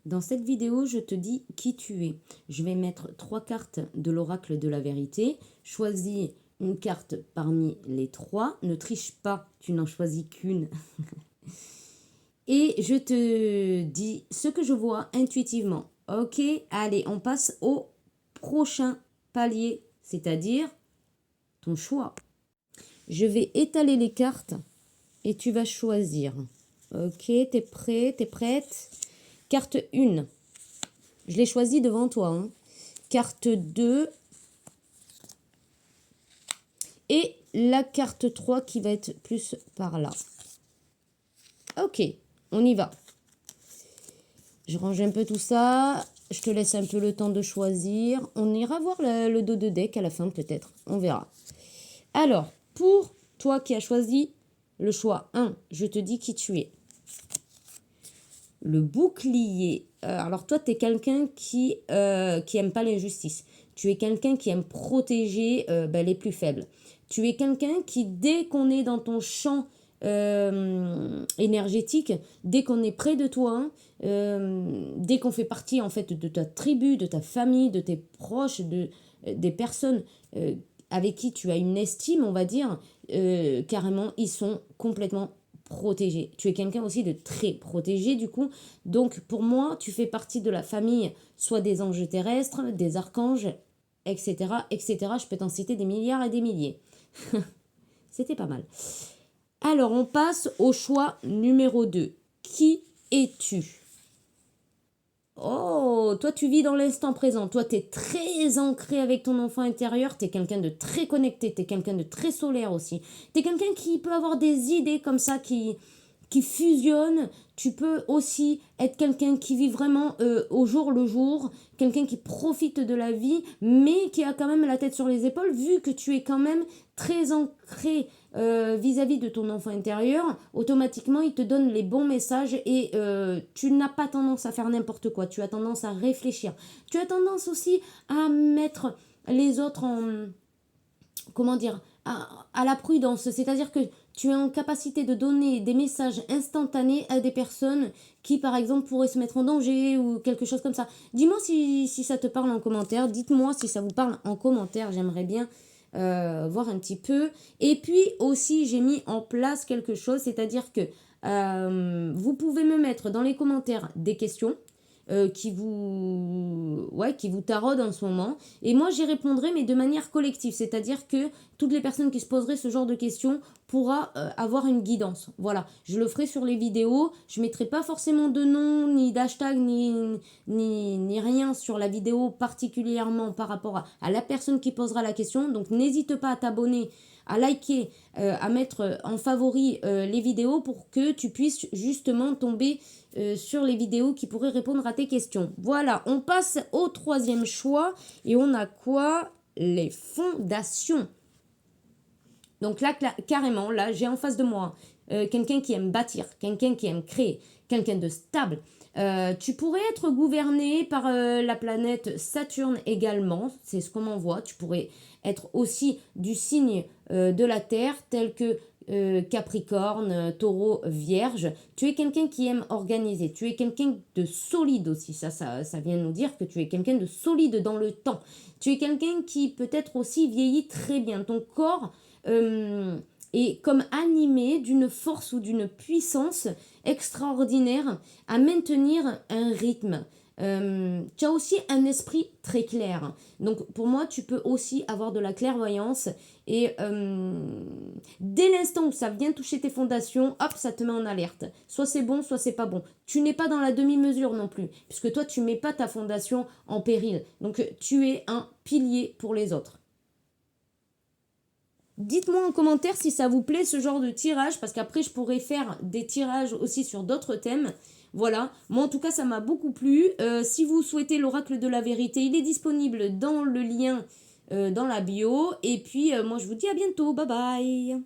Dans cette vidéo, je te dis qui tu es. Je vais mettre 3 cartes de l'oracle de la vérité. Choisis une carte parmi les 3. Ne triche pas, tu n'en choisis qu'une. Et je te dis ce que je vois intuitivement. Ok, allez, on passe au prochain palier, c'est-à-dire ton choix. Je vais étaler les cartes et tu vas choisir. Ok, t'es prêt, t'es prête? Carte 1. Je l'ai choisi devant toi. Hein. Carte 2. Et la carte 3 qui va être plus par là. Ok, on y va. Je range un peu tout ça. Je te laisse un peu le temps de choisir. On ira voir le dos de deck à la fin peut-être. On verra. Alors, pour toi qui as choisi le choix 1, je te dis qui tu es. Le bouclier. Alors toi, tu es quelqu'un qui aime pas l'injustice. Tu es quelqu'un qui aime protéger les plus faibles. Tu es quelqu'un qui, dès qu'on est dans ton champ énergétique, dès qu'on est près de toi, dès qu'on fait partie en fait de ta tribu, de ta famille, de tes proches, des personnes avec qui tu as une estime, on va dire, carrément, ils sont complètement protégé. Tu es quelqu'un aussi de très protégé du coup. Donc pour moi, tu fais partie de la famille soit des anges terrestres, des archanges, etc. etc. Je peux t'en citer des milliards et des milliers. C'était pas mal. Alors on passe au choix numéro 2. Qui es-tu? Oh, toi tu vis dans l'instant présent. Toi tu es très ancré avec ton enfant intérieur. Tu es quelqu'un de très connecté. Tu es quelqu'un de très solaire aussi. Tu es quelqu'un qui peut avoir des idées comme ça qui fusionnent. Tu peux aussi être quelqu'un qui vit vraiment au jour le jour. Quelqu'un qui profite de la vie mais qui a quand même la tête sur les épaules vu que tu es quand même très ancré vis-à-vis de ton enfant intérieur, automatiquement il te donne les bons messages et tu n'as pas tendance à faire n'importe quoi, tu as tendance à réfléchir, tu as tendance aussi à mettre les autres en, comment dire, à la prudence, c'est-à-dire que tu es en capacité de donner des messages instantanés à des personnes qui par exemple pourraient se mettre en danger ou quelque chose comme ça. Dis-moi si ça te parle en commentaire, dites-moi si ça vous parle en commentaire, j'aimerais bien voir un petit peu. Et puis aussi, j'ai mis en place quelque chose, c'est-à-dire que vous pouvez me mettre dans les commentaires des questions qui vous taraudent en ce moment. Et moi, j'y répondrai, mais de manière collective. C'est-à-dire que toutes les personnes qui se poseraient ce genre de questions pourra avoir une guidance. Voilà, je le ferai sur les vidéos. Je ne mettrai pas forcément de nom, ni d'hashtag, ni rien sur la vidéo particulièrement par rapport à la personne qui posera la question. Donc, n'hésite pas à t'abonner, à liker, à mettre en favori les vidéos pour que tu puisses justement tomber sur les vidéos qui pourraient répondre à tes questions. Voilà, on passe au 3e choix et on a quoi? Les fondations. Donc là, carrément, là, j'ai en face de moi quelqu'un qui aime bâtir, quelqu'un qui aime créer, quelqu'un de stable. Tu pourrais être gouverné par la planète Saturne également, c'est ce qu'on m'envoie. Tu pourrais être aussi du signe de la Terre, tel que Capricorne, Taureau, Vierge. Tu es quelqu'un qui aime organiser, tu es quelqu'un de solide aussi, ça vient nous dire que tu es quelqu'un de solide dans le temps. Tu es quelqu'un qui peut-être aussi vieillit très bien. Ton corps est comme animé d'une force ou d'une puissance extraordinaire à maintenir un rythme. Tu as aussi un esprit très clair. Donc pour moi, tu peux aussi avoir de la clairvoyance et dès l'instant où ça vient toucher tes fondations, hop, ça te met en alerte. Soit c'est bon, soit c'est pas bon. Tu n'es pas dans la demi-mesure non plus, puisque toi, tu mets pas ta fondation en péril. Donc tu es un pilier pour les autres. Dites-moi en commentaire si ça vous plaît ce genre de tirage, parce qu'après je pourrais faire des tirages aussi sur d'autres thèmes. Voilà, moi en tout cas ça m'a beaucoup plu. Si vous souhaitez l'oracle de la vérité, il est disponible dans le lien dans la bio. Et puis moi je vous dis à bientôt, bye bye.